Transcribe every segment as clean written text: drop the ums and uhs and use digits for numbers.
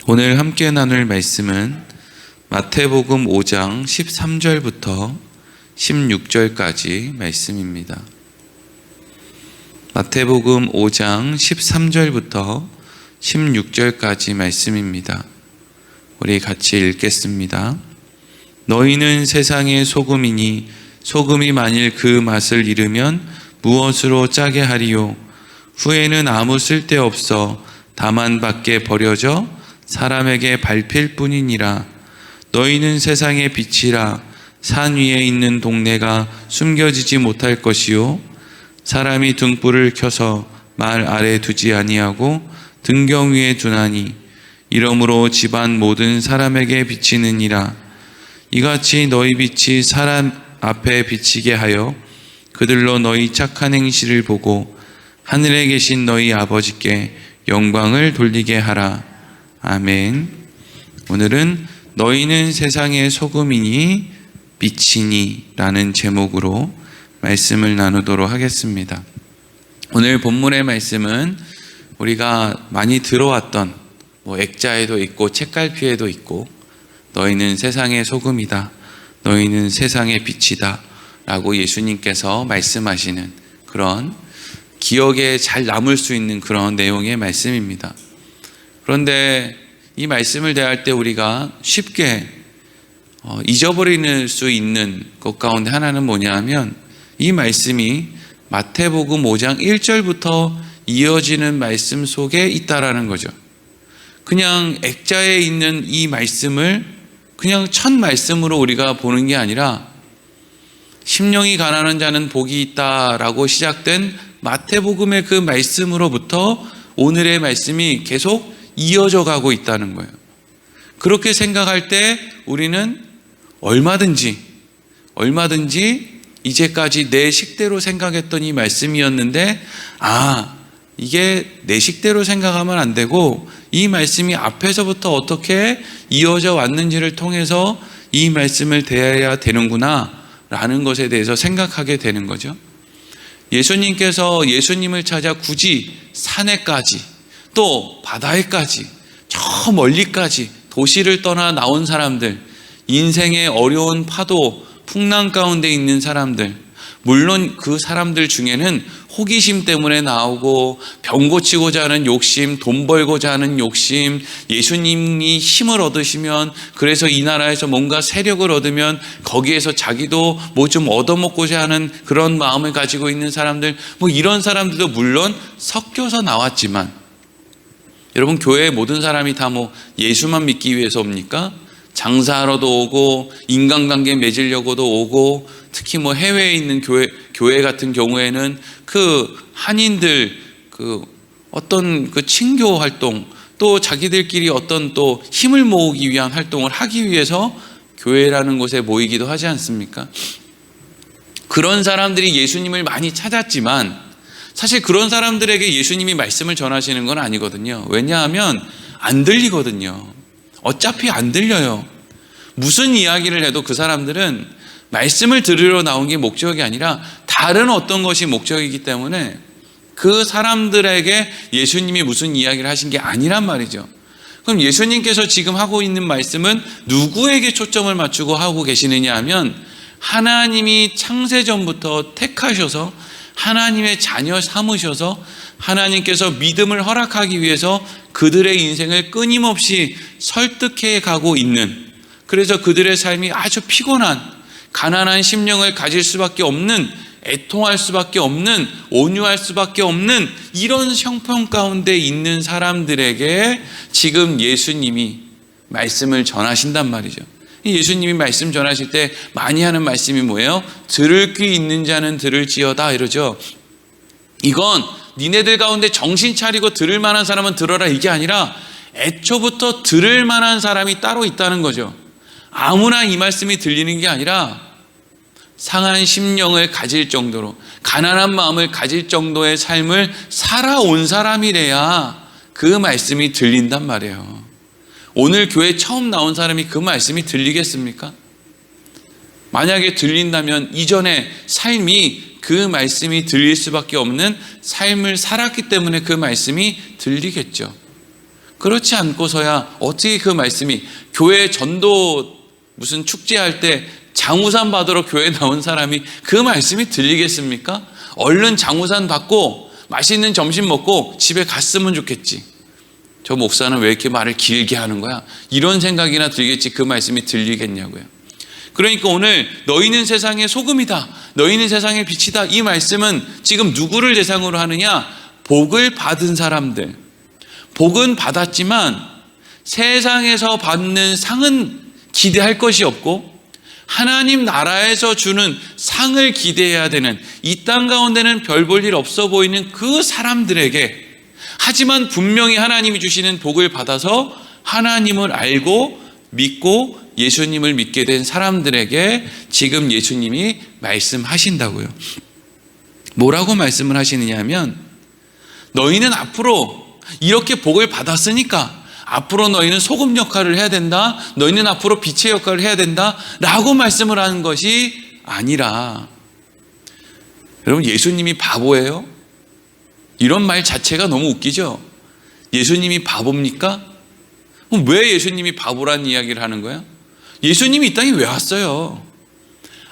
오늘 함께 나눌 말씀은 마태복음 5장 13절부터 16절까지 말씀입니다. 마태복음 5장 13절부터 16절까지 말씀입니다. 우리 같이 읽겠습니다. 너희는 세상의 소금이니 소금이 만일 그 맛을 잃으면 무엇으로 짜게 하리요? 후에는 아무 쓸데없어 다만 밖에 버려져 사람에게 밟힐 뿐이니라. 너희는 세상의 빛이라. 산 위에 있는 동네가 숨겨지지 못할 것이요 사람이 등불을 켜서 말 아래 두지 아니하고 등경 위에 두나니 이러므로 집안 모든 사람에게 비치느니라. 이같이 너희 빛이 사람 앞에 비치게 하여 그들로 너희 착한 행실을 보고 하늘에 계신 너희 아버지께 영광을 돌리게 하라. 아멘. 오늘은 너희는 세상의 소금이니 빛이니 라는 제목으로 말씀을 나누도록 하겠습니다. 오늘 본문의 말씀은 우리가 많이 들어왔던 액자에도 있고 책갈피에도 있고 너희는 세상의 소금이다, 너희는 세상의 빛이다 라고 예수님께서 말씀하시는 그런 기억에 잘 남을 수 있는 그런 내용의 말씀입니다. 그런데 이 말씀을 대할 때 우리가 쉽게 잊어버릴 수 있는 것 가운데 하나는 뭐냐 하면 이 말씀이 마태복음 5장 1절부터 이어지는 말씀 속에 있다라는 거죠. 그냥 액자에 있는 이 말씀을 그냥 첫 말씀으로 우리가 보는 게 아니라 심령이 가난한 자는 복이 있다라고 시작된 마태복음의 그 말씀으로부터 오늘의 말씀이 계속 이어져 가고 있다는 거예요. 그렇게 생각할 때 우리는 얼마든지 이제까지 내 식대로 생각했던 이 말씀이었는데 이게 내 식대로 생각하면 안 되고 이 말씀이 앞에서부터 어떻게 이어져 왔는지를 통해서 이 말씀을 대해야 되는구나 라는 것에 대해서 생각하게 되는 거죠. 예수님께서 예수님을 찾아 굳이 산에까지 또 바다에까지 저 멀리까지 도시를 떠나 나온 사람들, 인생의 어려운 파도, 풍랑 가운데 있는 사람들, 물론 그 사람들 중에는 호기심 때문에 나오고 병 고치고자 하는 욕심, 돈 벌고자 하는 욕심, 예수님이 힘을 얻으시면 그래서 이 나라에서 뭔가 세력을 얻으면 거기에서 자기도 뭐 좀 얻어먹고자 하는 그런 마음을 가지고 있는 사람들, 이런 사람들도 물론 섞여서 나왔지만 여러분, 교회의 모든 사람이 다 예수만 믿기 위해서 옵니까? 장사하러도 오고 인간관계 맺으려고도 오고 특히 해외에 있는 교회 같은 경우에는 그 한인들 어떤 친교 활동 또 자기들끼리 어떤 또 힘을 모으기 위한 활동을 하기 위해서 교회라는 곳에 모이기도 하지 않습니까? 그런 사람들이 예수님을 많이 찾았지만 사실 그런 사람들에게 예수님이 말씀을 전하시는 건 아니거든요. 왜냐하면 안 들리거든요. 어차피 안 들려요. 무슨 이야기를 해도 그 사람들은 말씀을 들으러 나온 게 목적이 아니라 다른 어떤 것이 목적이기 때문에 그 사람들에게 예수님이 무슨 이야기를 하신 게 아니란 말이죠. 그럼 예수님께서 지금 하고 있는 말씀은 누구에게 초점을 맞추고 하고 계시느냐 하면 하나님이 창세전부터 택하셔서 하나님의 자녀 삼으셔서 하나님께서 믿음을 허락하기 위해서 그들의 인생을 끊임없이 설득해 가고 있는, 그래서 그들의 삶이 아주 피곤한 가난한 심령을 가질 수밖에 없는, 애통할 수밖에 없는, 온유할 수밖에 없는 이런 형편 가운데 있는 사람들에게 지금 예수님이 말씀을 전하신단 말이죠. 예수님이 말씀 전하실 때 많이 하는 말씀이 뭐예요? 들을 귀 있는 자는 들을지어다 이러죠. 이건 니네들 가운데 정신 차리고 들을 만한 사람은 들어라 이게 아니라 애초부터 들을 만한 사람이 따로 있다는 거죠. 아무나 이 말씀이 들리는 게 아니라 상한 심령을 가질 정도로, 가난한 마음을 가질 정도의 삶을 살아온 사람이래야 그 말씀이 들린단 말이에요. 오늘 교회 처음 나온 사람이 그 말씀이 들리겠습니까? 만약에 들린다면 이전의 삶이 그 말씀이 들릴 수밖에 없는 삶을 살았기 때문에 그 말씀이 들리겠죠. 그렇지 않고서야 어떻게 그 말씀이 교회 전도 무슨 축제할 때 장우산 받으러 교회 나온 사람이 그 말씀이 들리겠습니까? 얼른 장우산 받고 맛있는 점심 먹고 집에 갔으면 좋겠지. 저 목사는 왜 이렇게 말을 길게 하는 거야? 이런 생각이나 들겠지 그 말씀이 들리겠냐고요. 그러니까 오늘 너희는 세상의 소금이다, 너희는 세상의 빛이다, 이 말씀은 지금 누구를 대상으로 하느냐? 복을 받은 사람들. 복은 받았지만 세상에서 받는 상은 기대할 것이 없고 하나님 나라에서 주는 상을 기대해야 되는, 이 땅 가운데는 별 볼 일 없어 보이는 그 사람들에게, 하지만 분명히 하나님이 주시는 복을 받아서 하나님을 알고 믿고 예수님을 믿게 된 사람들에게 지금 예수님이 말씀하신다고요. 뭐라고 말씀을 하시느냐 하면, 너희는 앞으로 이렇게 복을 받았으니까 앞으로 너희는 소금 역할을 해야 된다, 너희는 앞으로 빛의 역할을 해야 된다 라고 말씀을 하는 것이 아니라, 여러분 예수님이 바보예요? 이런 말 자체가 너무 웃기죠. 예수님이 바보입니까? 그럼 왜 예수님이 바보란 이야기를 하는 거야? 예수님이 이 땅에 왜 왔어요?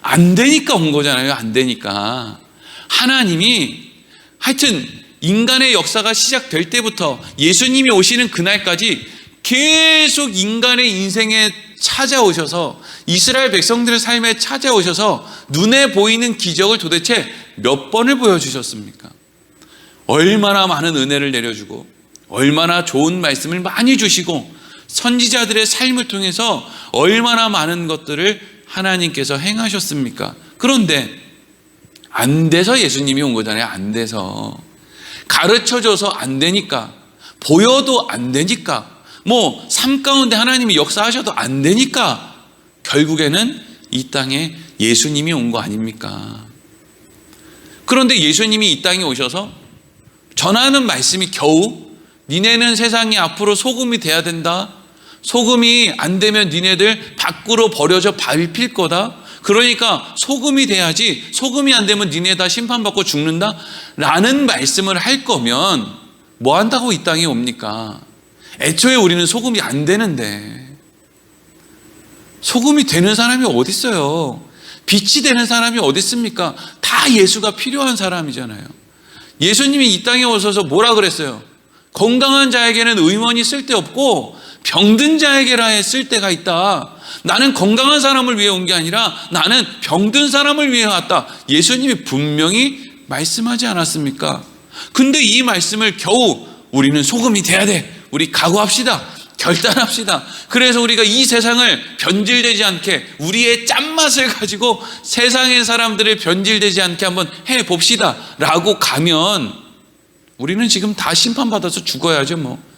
안 되니까 온 거잖아요. 안 되니까. 하나님이 하여튼 인간의 역사가 시작될 때부터 예수님이 오시는 그날까지 계속 인간의 인생에 찾아오셔서, 이스라엘 백성들의 삶에 찾아오셔서 눈에 보이는 기적을 도대체 몇 번을 보여주셨습니까? 얼마나 많은 은혜를 내려주고 얼마나 좋은 말씀을 많이 주시고 선지자들의 삶을 통해서 얼마나 많은 것들을 하나님께서 행하셨습니까? 그런데 안 돼서 예수님이 온 거잖아요. 안 돼서. 가르쳐줘서 안 되니까, 보여도 안 되니까, 뭐 삶 가운데 하나님이 역사하셔도 안 되니까 결국에는 이 땅에 예수님이 온 거 아닙니까? 그런데 예수님이 이 땅에 오셔서 전하는 말씀이 겨우 니네는 세상이 앞으로 소금이 돼야 된다, 소금이 안 되면 니네들 밖으로 버려져 밟힐 거다, 그러니까 소금이 돼야지, 소금이 안 되면 니네 다 심판받고 죽는다 라는 말씀을 할 거면 뭐 한다고 이 땅에 옵니까? 애초에 우리는 소금이 안 되는데. 소금이 되는 사람이 어디 있어요? 빛이 되는 사람이 어디 있습니까? 다 예수가 필요한 사람이잖아요. 예수님이 이 땅에 오셔서 뭐라 그랬어요? 건강한 자에게는 의원이 쓸데없고 병든 자에게라 쓸데가 있다. 나는 건강한 사람을 위해 온 게 아니라 나는 병든 사람을 위해 왔다. 예수님이 분명히 말씀하지 않았습니까? 근데 이 말씀을 겨우 우리는 소금이 돼야 돼, 우리 각오합시다, 결단합시다, 그래서 우리가 이 세상을 변질되지 않게, 우리의 짠맛을 가지고 세상의 사람들을 변질되지 않게 한번 해봅시다 라고 가면 우리는 지금 다 심판받아서 죽어야죠. 뭐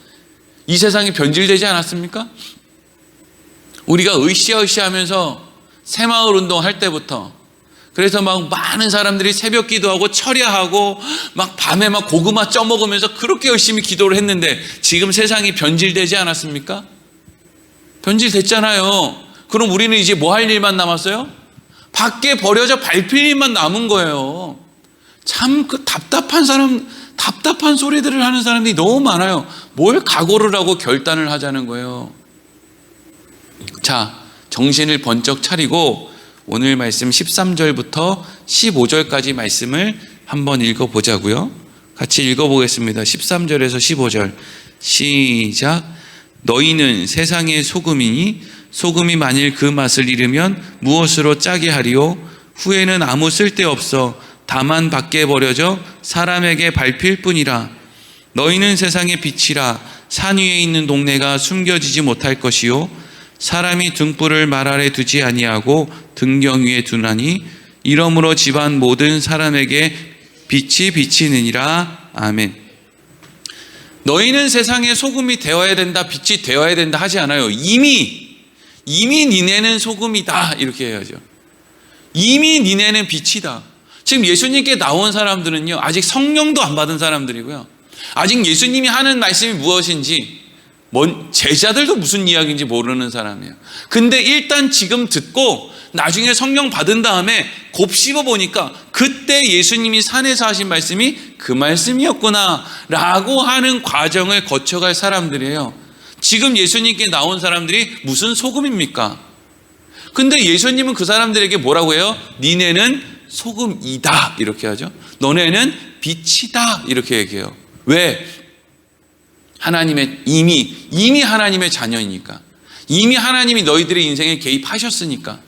이 세상이 변질되지 않았습니까? 우리가 으쌰으쌰 하면서 새마을 운동할 때부터, 그래서 막 많은 사람들이 새벽 기도하고 철야하고 막 밤에 막 고구마 쪄먹으면서 그렇게 열심히 기도를 했는데 지금 세상이 변질되지 않았습니까? 변질됐잖아요. 그럼 우리는 이제 뭐 할 일만 남았어요? 밖에 버려져 밟힐 일만 남은 거예요. 참 그 답답한 소리들을 하는 사람들이 너무 많아요. 뭘 각오를 하고 결단을 하자는 거예요. 자, 정신을 번쩍 차리고 오늘 말씀 13절부터 15절까지 말씀을 한번 읽어보자고요. 같이 읽어보겠습니다. 13절에서 15절 시작. 너희는 세상의 소금이니 소금이 만일 그 맛을 잃으면 무엇으로 짜게 하리요? 후에는 아무 쓸데없어 다만 밖에 버려져 사람에게 밟힐 뿐이라. 너희는 세상의 빛이라. 산 위에 있는 동네가 숨겨지지 못할 것이요 사람이 등불을 말 아래 두지 아니하고 등경 위에 두나니 이러므로 집안 모든 사람에게 빛이 비치느니라. 아멘. 너희는 세상의 소금이 되어야 된다, 빛이 되어야 된다 하지 않아요. 이미 니네는 소금이다 이렇게 해야죠. 이미 니네는 빛이다. 지금 예수님께 나온 사람들은요, 아직 성령도 안 받은 사람들이고요, 아직 예수님이 하는 말씀이 무엇인지 제자들도 무슨 이야기인지 모르는 사람이에요. 근데 일단 지금 듣고 나중에 성령 받은 다음에 곱씹어 보니까 그때 예수님이 산에서 하신 말씀이 그 말씀이었구나 라고 하는 과정을 거쳐갈 사람들이에요. 지금 예수님께 나온 사람들이 무슨 소금입니까? 근데 예수님은 그 사람들에게 뭐라고 해요? 니네는 소금이다 이렇게 하죠. 너네는 빛이다 이렇게 얘기해요. 왜? 하나님의 이미 하나님의 자녀이니까. 이미 하나님이 너희들의 인생에 개입하셨으니까.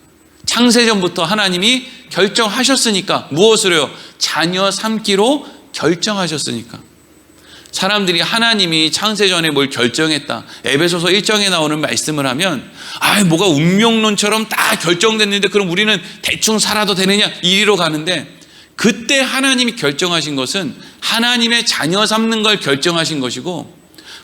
창세전부터 하나님이 결정하셨으니까. 무엇으로요? 자녀 삼기로 결정하셨으니까. 사람들이 하나님이 창세전에 뭘 결정했다, 에베소서 1장에 나오는 말씀을 하면 뭐가 운명론처럼 다 결정됐는데 그럼 우리는 대충 살아도 되느냐 이리로 가는데, 그때 하나님이 결정하신 것은 하나님의 자녀 삼는 걸 결정하신 것이고,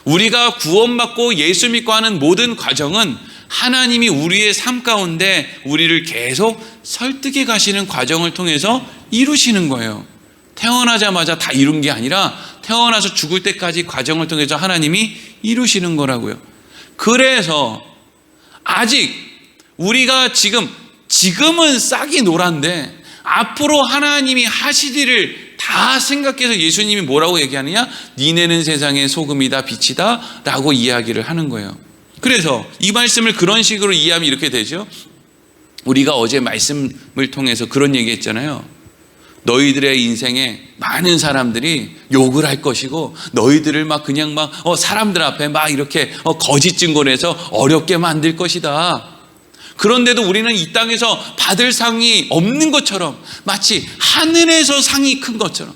우리가 구원받고 예수 믿고 하는 모든 과정은 하나님이 우리의 삶 가운데 우리를 계속 설득해 가시는 과정을 통해서 이루시는 거예요. 태어나자마자 다 이룬 게 아니라 태어나서 죽을 때까지 과정을 통해서 하나님이 이루시는 거라고요. 그래서 아직 우리가 지금은 싹이 노란데 앞으로 하나님이 하실 일을 다 생각해서 예수님이 뭐라고 얘기하느냐? 니네는 세상의 소금이다 빛이다 라고 이야기를 하는 거예요. 그래서 이 말씀을 그런 식으로 이해하면 이렇게 되죠. 우리가 어제 말씀을 통해서 그런 얘기 했잖아요. 너희들의 인생에 많은 사람들이 욕을 할 것이고 너희들을 그냥 사람들 앞에 이렇게 거짓 증거해서 어렵게 만들 것이다. 그런데도 우리는 이 땅에서 받을 상이 없는 것처럼, 마치 하늘에서 상이 큰 것처럼,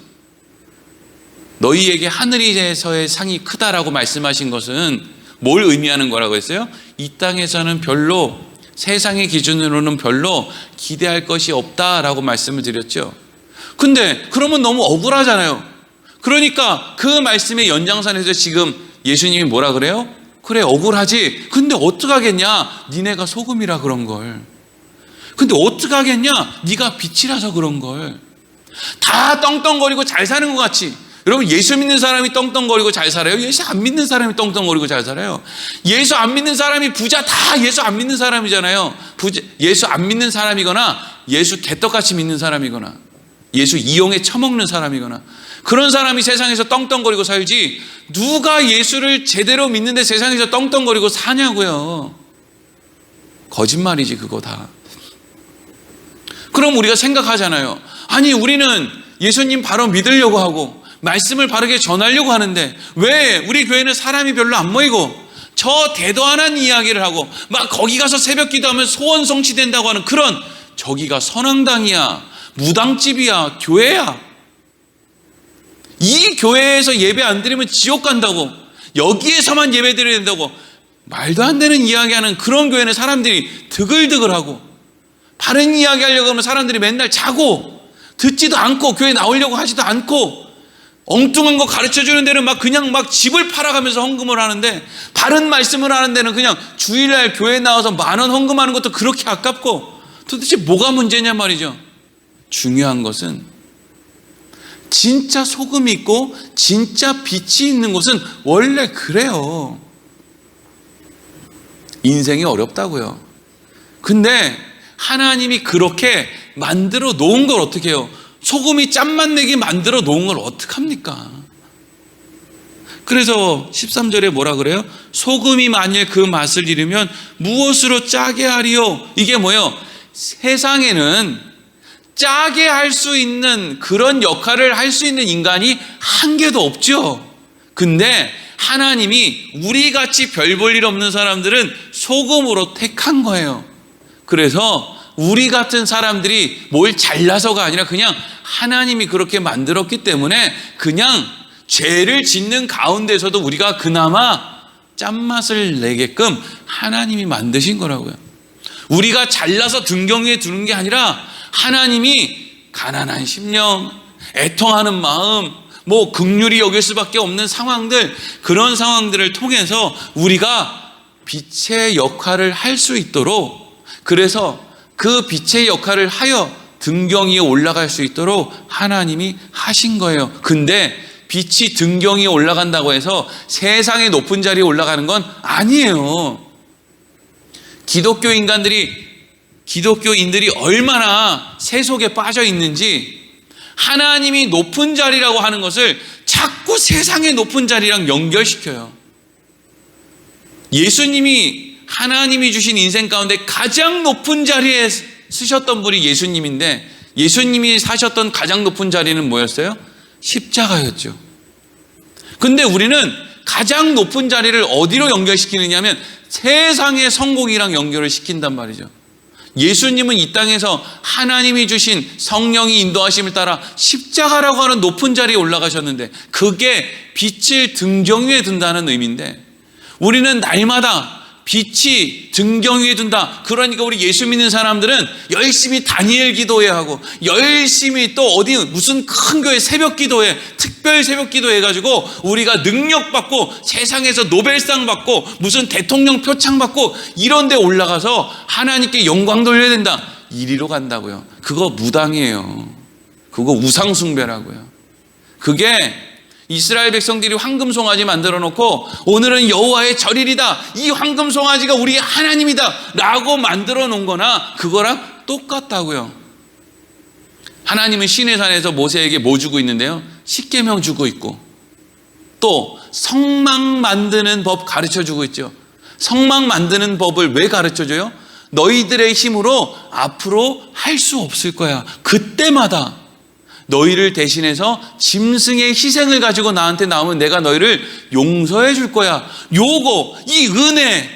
너희에게 하늘에서의 상이 크다라고 말씀하신 것은 뭘 의미하는 거라고 했어요? 이 땅에서는 별로, 세상의 기준으로는 별로 기대할 것이 없다라고 말씀을 드렸죠. 근데 그러면 너무 억울하잖아요. 그러니까 그 말씀의 연장선에서 지금 예수님이 뭐라 그래요? 그래, 억울하지. 근데 어떡하겠냐? 니네가 소금이라 그런 걸. 근데 어떡하겠냐? 네가 빛이라서 그런 걸. 다 떵떵거리고 잘 사는 것 같이. 여러분, 예수 믿는 사람이 떵떵거리고 잘 살아요? 예수 안 믿는 사람이 떵떵거리고 잘 살아요? 예수 안 믿는 사람이 부자, 다 예수 안 믿는 사람이잖아요. 예수 안 믿는 사람이거나 예수 개떡같이 믿는 사람이거나 예수 이용해 처먹는 사람이거나 그런 사람이 세상에서 떵떵거리고 살지, 누가 예수를 제대로 믿는데 세상에서 떵떵거리고 사냐고요. 거짓말이지 그거 다. 그럼 우리가 생각하잖아요. 아니, 우리는 예수님 바로 믿으려고 하고 말씀을 바르게 전하려고 하는데 왜 우리 교회는 사람이 별로 안 모이고 저 대도하는 이야기를 하고 거기 가서 새벽 기도하면 소원 성취된다고 하는 그런, 저기가 선앙당이야, 무당집이야, 교회야. 이 교회에서 예배 안 드리면 지옥 간다고, 여기에서만 예배 드려야 된다고 말도 안 되는 이야기하는 그런 교회는 사람들이 드글드글하고, 바른 이야기 하려고 하면 사람들이 맨날 자고 듣지도 않고 교회 나오려고 하지도 않고 엉뚱한 거 가르쳐주는 데는 그냥 집을 팔아가면서 헌금을 하는데, 바른 말씀을 하는 데는 그냥 주일날 교회 나와서 10,000원 헌금하는 것도 그렇게 아깝고, 도대체 뭐가 문제냐 말이죠. 중요한 것은 진짜 소금이 있고 진짜 빛이 있는 곳은 원래 그래요. 인생이 어렵다고요. 근데 하나님이 그렇게 만들어 놓은 걸 어떻게 해요? 소금이 짠맛 내게 만들어 놓은 걸 어떡합니까? 그래서 13절에 뭐라 그래요? 소금이 만일 그 맛을 잃으면 무엇으로 짜게 하리요? 이게 뭐예요? 세상에는 짜게 할 수 있는 그런 역할을 할 수 있는 인간이 한 개도 없죠. 근데 하나님이 우리같이 별 볼 일 없는 사람들은 소금으로 택한 거예요. 그래서 우리 같은 사람들이 뭘 잘나서가 아니라 그냥 하나님이 그렇게 만들었기 때문에 그냥 죄를 짓는 가운데서도 우리가 그나마 짠맛을 내게끔 하나님이 만드신 거라고요. 우리가 잘나서 등경 위에 두는 게 아니라 하나님이 가난한 심령, 애통하는 마음, 긍휼히 여길 수밖에 없는 상황들, 그런 상황들을 통해서 우리가 빛의 역할을 할 수 있도록, 그래서 그 빛의 역할을 하여 등경 위에 올라갈 수 있도록 하나님이 하신 거예요. 근데 빛이 등경 위에 올라간다고 해서 세상의 높은 자리에 올라가는 건 아니에요. 기독교인들이 얼마나 세속에 빠져 있는지 하나님이 높은 자리라고 하는 것을 자꾸 세상의 높은 자리랑 연결시켜요. 예수님이 하나님이 주신 인생 가운데 가장 높은 자리에 서셨던 분이 예수님인데 예수님이 사셨던 가장 높은 자리는 뭐였어요? 십자가였죠. 근데 우리는 가장 높은 자리를 어디로 연결시키느냐 하면 세상의 성공이랑 연결을 시킨단 말이죠. 예수님은 이 땅에서 하나님이 주신 성령이 인도하심을 따라 십자가라고 하는 높은 자리에 올라가셨는데 그게 빛을 등경 위에 둔다는 의미인데 우리는 날마다 빛이 등경 위에 둔다. 그러니까 우리 예수 믿는 사람들은 열심히 다니엘 기도회 하고 열심히 또 어디 무슨 큰 교회 새벽 기도회 특별 새벽 기도회 해가지고 우리가 능력 받고 세상에서 노벨상 받고 무슨 대통령 표창 받고 이런 데 올라가서 하나님께 영광 돌려야 된다. 이리로 간다고요. 그거 무당이에요. 그거 우상 숭배라고요. 그게 이스라엘 백성들이 황금 송아지 만들어 놓고 오늘은 여호와의 절일이다. 이 황금 송아지가 우리 하나님이다 라고 만들어 놓은 거나 그거랑 똑같다고요. 하나님은 시내산에서 모세에게 뭐 주고 있는데요? 십계명 주고 있고 또 성막 만드는 법 가르쳐 주고 있죠. 성막 만드는 법을 왜 가르쳐 줘요? 너희들의 힘으로 앞으로 할 수 없을 거야. 그때마다 너희를 대신해서 짐승의 희생을 가지고 나한테 나오면 내가 너희를 용서해 줄 거야. 이 은혜,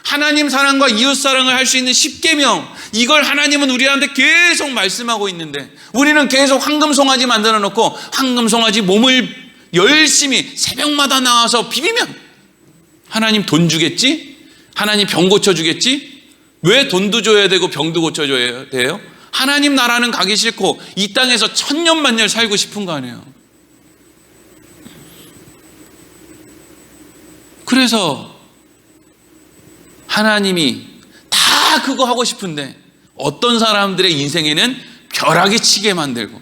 하나님 사랑과 이웃 사랑을 할 수 있는 십계명, 이걸 하나님은 우리한테 계속 말씀하고 있는데 우리는 계속 황금 송아지 만들어 놓고 황금 송아지 몸을 열심히 새벽마다 나와서 비비면 하나님 돈 주겠지? 하나님 병 고쳐주겠지? 왜 돈도 줘야 되고 병도 고쳐줘야 돼요? 하나님 나라는 가기 싫고 이 땅에서 천년만년 살고 싶은 거 아니에요. 그래서 하나님이 다 그거 하고 싶은데 어떤 사람들의 인생에는 벼락이 치게 만들고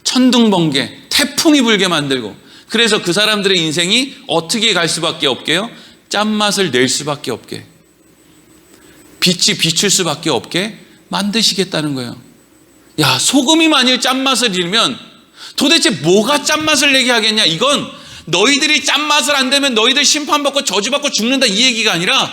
천둥번개, 태풍이 불게 만들고 그래서 그 사람들의 인생이 어떻게 갈 수밖에 없게요? 짠맛을 낼 수밖에 없게, 빛이 비출 수밖에 없게 만드시겠다는 거예요. 야, 소금이 만일 짠맛을 잃으면 도대체 뭐가 짠맛을 내게 하겠냐? 이건 너희들이 짠맛을 안 되면 너희들 심판받고 저주받고 죽는다 이 얘기가 아니라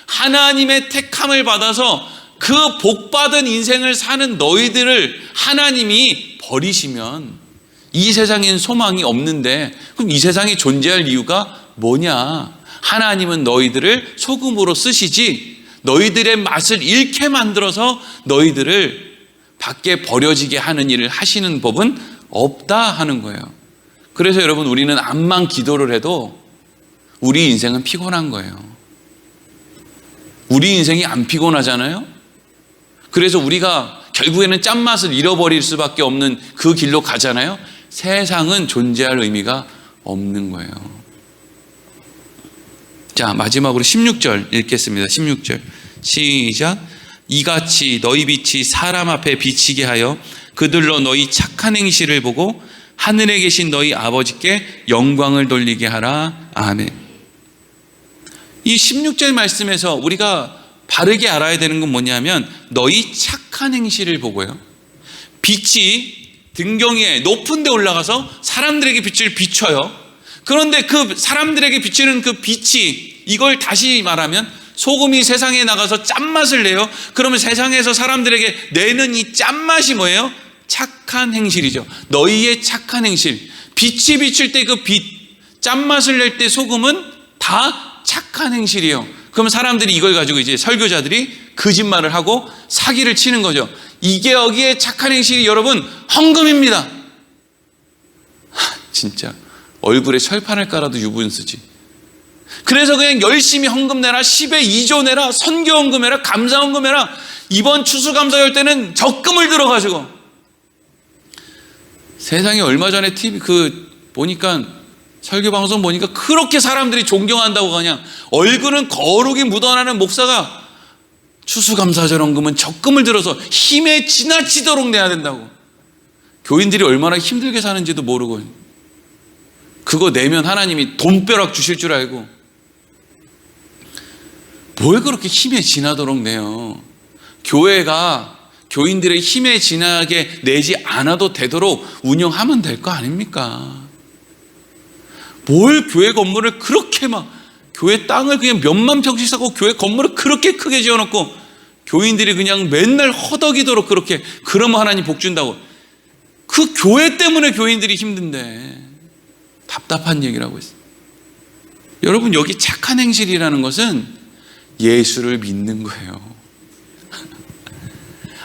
하나님의 택함을 받아서 그 복받은 인생을 사는 너희들을 하나님이 버리시면 이 세상엔 소망이 없는데 그럼 이 세상에 존재할 이유가 뭐냐? 하나님은 너희들을 소금으로 쓰시지 너희들의 맛을 잃게 만들어서 너희들을 밖에 버려지게 하는 일을 하시는 법은 없다 하는 거예요. 그래서 여러분 우리는 암만 기도를 해도 우리 인생은 피곤한 거예요. 우리 인생이 안 피곤하잖아요. 그래서 우리가 결국에는 짠맛을 잃어버릴 수밖에 없는 그 길로 가잖아요. 세상은 존재할 의미가 없는 거예요. 자, 마지막으로 16절 읽겠습니다. 16절 시작. 이같이 너희 빛이 사람 앞에 비치게 하여 그들로 너희 착한 행실을 보고 하늘에 계신 너희 아버지께 영광을 돌리게 하라. 아멘. 이 16절 말씀에서 우리가 바르게 알아야 되는 건 뭐냐면 너희 착한 행실을 보고요. 빛이 등경 위에 높은 데 올라가서 사람들에게 빛을 비춰요. 그런데 그 사람들에게 비추는 그 빛이 이걸 다시 말하면 소금이 세상에 나가서 짠맛을 내요. 그러면 세상에서 사람들에게 내는 이 짠맛이 뭐예요? 착한 행실이죠. 너희의 착한 행실. 빛이 비칠 때 그 빛, 짠맛을 낼 때 소금은 다 착한 행실이에요. 그럼 사람들이 이걸 가지고 이제 설교자들이 거짓말을 하고 사기를 치는 거죠. 이게 여기에 착한 행실이 여러분 헌금입니다. 진짜 얼굴에 철판을 깔아도 유분수지. 그래서 그냥 열심히 헌금 내라, 10의 2조 내라, 선교 헌금 해라, 감사 헌금 해라. 이번 추수감사절 때는 적금을 들어가지고. 세상에 얼마 전에 TV 보니까 설교 방송 보니까 그렇게 사람들이 존경한다고 그냥 얼굴은 거룩이 묻어나는 목사가 추수감사절 헌금은 적금을 들어서 힘에 지나치도록 내야 된다고. 교인들이 얼마나 힘들게 사는지도 모르고. 그거 내면 하나님이 돈벼락 주실 줄 알고 뭘 그렇게 힘에 지나도록 내요. 교회가 교인들의 힘에 지나게 내지 않아도 되도록 운영하면 될 거 아닙니까? 뭘 교회 건물을 그렇게 막, 교회 땅을 그냥 몇만 평씩 사고 교회 건물을 그렇게 크게 지어놓고 교인들이 그냥 맨날 허덕이도록 그렇게, 그러면 하나님 복 준다고. 그 교회 때문에 교인들이 힘든데 답답한 얘기를 하고 있어요. 여러분, 여기 착한 행실이라는 것은 예수를 믿는 거예요.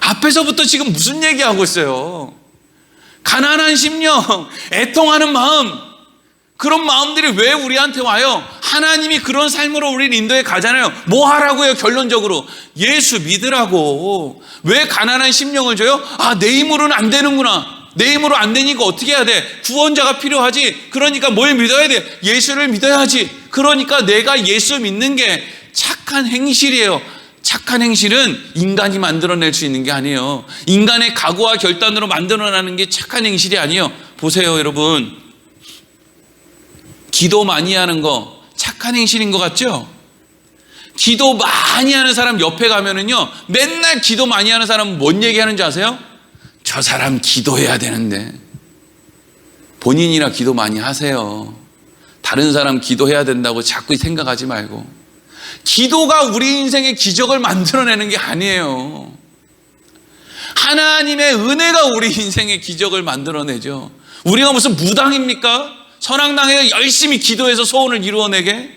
앞에서부터 지금 무슨 얘기하고 있어요? 가난한 심령, 애통하는 마음, 그런 마음들이 왜 우리한테 와요? 하나님이 그런 삶으로 우리를 인도해 가잖아요. 뭐 하라고요? 결론적으로 예수 믿으라고. 왜 가난한 심령을 줘요? 아, 내 힘으로는 안 되는구나. 내 힘으로 안 되니까 어떻게 해야 돼? 구원자가 필요하지. 그러니까 뭘 믿어야 돼? 예수를 믿어야지. 그러니까 내가 예수 믿는 게 착한 행실이에요. 착한 행실은 인간이 만들어낼 수 있는 게 아니에요. 인간의 각오와 결단으로 만들어내는 게 착한 행실이 아니에요. 보세요, 여러분. 기도 많이 하는 거 착한 행실인 것 같죠? 기도 많이 하는 사람 옆에 가면은요, 맨날 기도 많이 하는 사람은 뭔 얘기하는지 아세요? 저 사람 기도해야 되는데. 본인이나 기도 많이 하세요. 다른 사람 기도해야 된다고 자꾸 생각하지 말고. 기도가 우리 인생의 기적을 만들어내는 게 아니에요. 하나님의 은혜가 우리 인생의 기적을 만들어내죠. 우리가 무슨 무당입니까? 선악당해서 열심히 기도해서 소원을 이루어내게?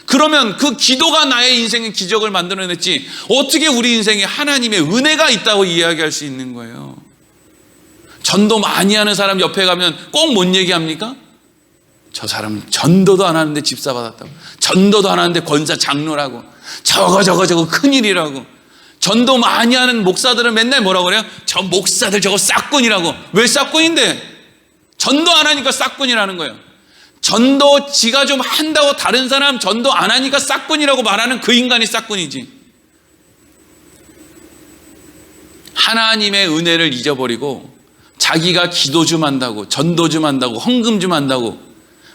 그러면 그 기도가 나의 인생의 기적을 만들어냈지, 어떻게 우리 인생에 하나님의 은혜가 있다고 이야기할 수 있는 거예요? 전도 많이 하는 사람 옆에 가면 꼭 뭔 얘기합니까? 저 사람 전도도 안 하는데 집사 받았다고, 전도도 안 하는데 권사 장로라고, 저거 큰일이라고. 전도 많이 하는 목사들은 맨날 뭐라고 그래요? 저 목사들 저거 싹꾼이라고. 왜 싹꾼인데? 전도 안 하니까 싹꾼이라는 거예요. 전도 지가 좀 한다고 다른 사람 전도 안 하니까 싹꾼이라고 말하는 그 인간이 싹꾼이지. 하나님의 은혜를 잊어버리고 자기가 기도 좀 한다고, 전도 좀 한다고, 헌금 좀 한다고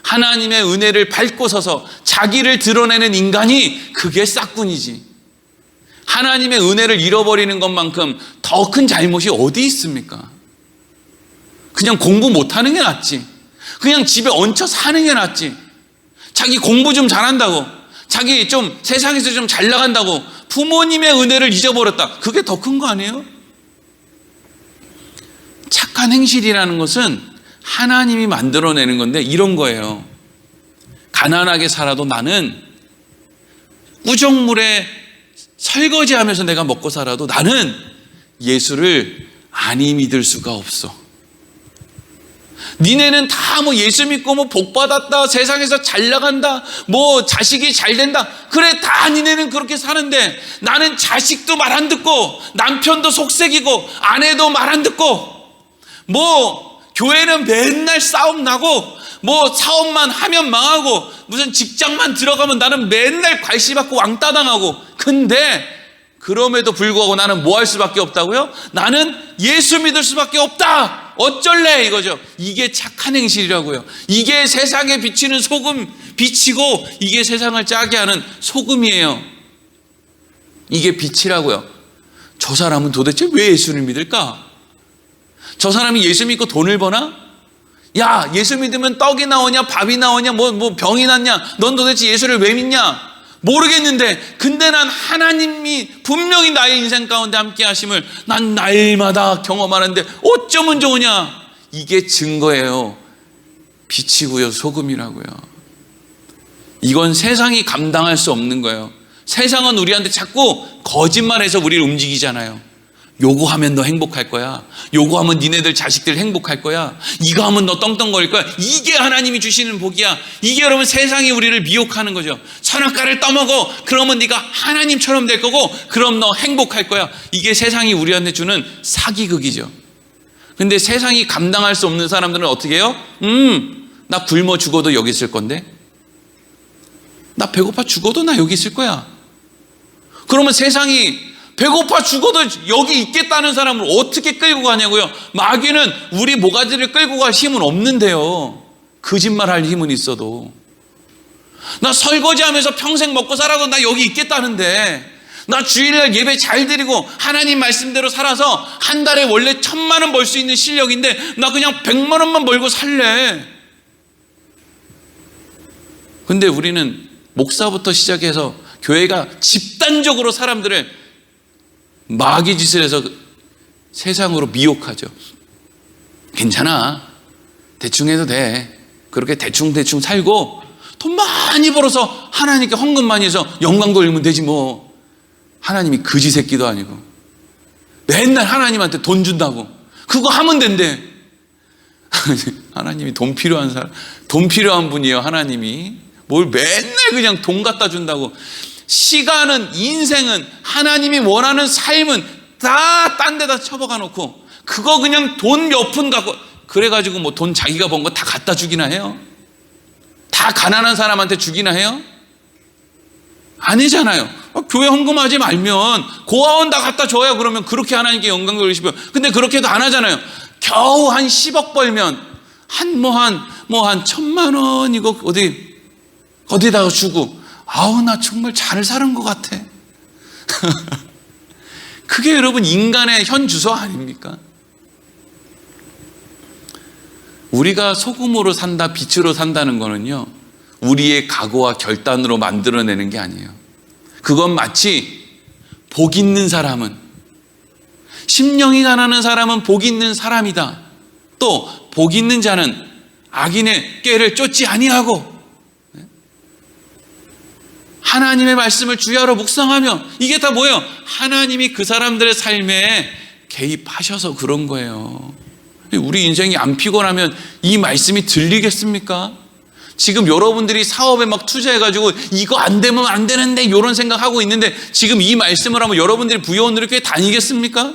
하나님의 은혜를 밟고 서서 자기를 드러내는 인간이, 그게 싹꾼이지. 하나님의 은혜를 잃어버리는 것만큼 더 큰 잘못이 어디 있습니까? 그냥 공부 못하는 게 낫지. 그냥 집에 얹혀 사는 게 낫지. 자기 공부 좀 잘한다고, 자기 좀 세상에서 좀 잘 나간다고 부모님의 은혜를 잊어버렸다. 그게 더 큰 거 아니에요? 착한 행실이라는 것은 하나님이 만들어내는 건데 이런 거예요. 가난하게 살아도 나는 우정물에 설거지하면서 내가 먹고 살아도 나는 예수를 아니 믿을 수가 없어. 니네는 다 뭐 예수 믿고 뭐 복 받았다, 세상에서 잘 나간다, 뭐 자식이 잘 된다, 그래 다 니네는 그렇게 사는데 나는 자식도 말 안 듣고 남편도 속색이고 아내도 말 안 듣고, 뭐 교회는 맨날 싸움 나고 뭐 사업만 하면 망하고 무슨 직장만 들어가면 나는 맨날 괄시받고 왕따 당하고, 근데 그럼에도 불구하고 나는 뭐 할 수밖에 없다고요? 나는 예수 믿을 수밖에 없다. 어쩔래 이거죠. 이게 착한 행실이라고요. 이게 세상에 비치는 소금, 빛이고 이게 세상을 짜게 하는 소금이에요. 이게 빛이라고요. 저 사람은 도대체 왜 예수를 믿을까? 저 사람이 예수 믿고 돈을 버나? 야, 예수 믿으면 떡이 나오냐, 밥이 나오냐, 뭐 병이 낫냐? 넌 도대체 예수를 왜 믿냐? 모르겠는데, 근데 난 하나님이 분명히 나의 인생 가운데 함께 하심을 난 날마다 경험하는데 어쩌면 좋으냐? 이게 증거예요. 빛이고요, 소금이라고요. 이건 세상이 감당할 수 없는 거예요. 세상은 우리한테 자꾸 거짓말해서 우리를 움직이잖아요. 요거 하면 너 행복할 거야. 요거 하면 니네들 자식들 행복할 거야. 이거 하면 너 떵떵거릴 거야. 이게 하나님이 주시는 복이야. 이게 여러분 세상이 우리를 미혹하는 거죠. 선악과를 떠먹어. 그러면 네가 하나님처럼 될 거고, 그럼 너 행복할 거야. 이게 세상이 우리한테 주는 사기극이죠. 근데 세상이 감당할 수 없는 사람들은 어떻게 해요? 나 굶어 죽어도 여기 있을 건데, 나 배고파 죽어도 나 여기 있을 거야. 그러면 세상이 배고파 죽어도 여기 있겠다는 사람을 어떻게 끌고 가냐고요? 마귀는 우리 모가지를 끌고 갈 힘은 없는데요. 거짓말할 힘은 있어도. 나 설거지하면서 평생 먹고 살아도 나 여기 있겠다는데, 나 주일날 예배 잘 드리고 하나님 말씀대로 살아서 한 달에 원래 1,000만 원 벌 수 있는 실력인데 나 그냥 100만 원만 벌고 살래. 근데 우리는 목사부터 시작해서 교회가 집단적으로 사람들을 마귀 짓을 해서 세상으로 미혹하죠. 괜찮아, 대충 해도 돼. 그렇게 대충 살고 돈 많이 벌어서 하나님께 헌금 많이 해서 영광 돌리면 되지 뭐. 하나님이 거지 새끼도 아니고 맨날 하나님한테 돈 준다고 그거 하면 된대. 하나님이 돈 필요한 사람, 돈 필요한 분이에요. 하나님이 뭘 맨날 그냥 돈 갖다 준다고. 시간은, 인생은, 하나님이 원하는 삶은 다 딴 데다 처박아 놓고 그거 그냥 돈 몇 푼 갖고, 그래가지고 뭐 돈 자기가 번 거 다 갖다 주기나 해요? 다 가난한 사람한테 주기나 해요? 아니잖아요. 교회 헌금하지 말면 고아원 다 갖다 줘야 그러면 그렇게 하나님께 영광 돌리시면. 근데 그렇게도 안 하잖아요. 겨우 한 10억 벌면 한 1,000만 원 이거 어디다가 주고, 아우 나 정말 잘 사는 것 같아. 그게 여러분 인간의 현 주소 아닙니까? 우리가 소금으로 산다, 빛으로 산다는 거는요, 우리의 각오와 결단으로 만들어내는 게 아니에요. 그건 마치 복 있는 사람은, 심령이 가난한 사람은 복 있는 사람이다. 또 복 있는 자는 악인의 꾀를 쫓지 아니하고 하나님의 말씀을 주야로 묵상하며, 이게 다 뭐예요? 하나님이 그 사람들의 삶에 개입하셔서 그런 거예요. 우리 인생이 안 피곤하면 이 말씀이 들리겠습니까? 지금 여러분들이 사업에 막 투자해가지고 이거 안 되면 안 되는데 이런 생각하고 있는데 지금 이 말씀을 하면 여러분들이 부여원들의 교회 다니겠습니까?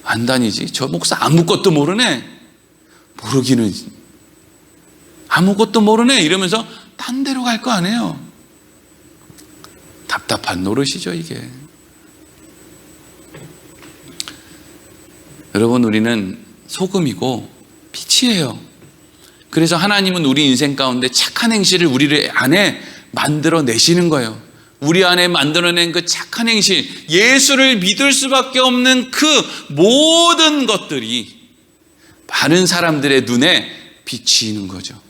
안 다니지. 저 목사 아무것도 모르네. 모르기는 아무것도 모르네 이러면서 딴 데로 갈 거 아니에요. 답답한 노릇이죠 이게. 여러분, 우리는 소금이고 빛이에요. 그래서 하나님은 우리 인생 가운데 착한 행실을 우리 안에 만들어내시는 거예요. 우리 안에 만들어낸 그 착한 행실, 예수를 믿을 수밖에 없는 그 모든 것들이 많은 사람들의 눈에 비치는 거죠.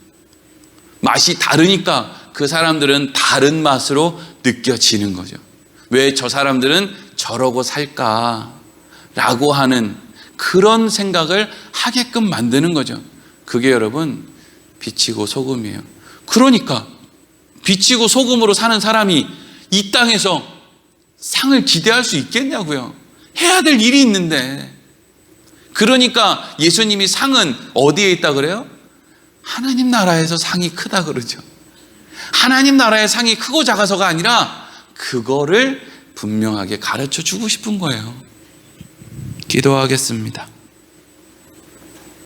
맛이 다르니까 그 사람들은 다른 맛으로 느껴지는 거죠. 왜 저 사람들은 저러고 살까라고 하는 그런 생각을 하게끔 만드는 거죠. 그게 여러분 빛이고 소금이에요. 그러니까 빛이고 소금으로 사는 사람이 이 땅에서 상을 기대할 수 있겠냐고요. 해야 될 일이 있는데. 그러니까 예수님이 상은 어디에 있다 그래요? 하나님 나라에서 상이 크다 그러죠. 하나님 나라의 상이 크고 작아서가 아니라 그거를 분명하게 가르쳐 주고 싶은 거예요. 기도하겠습니다.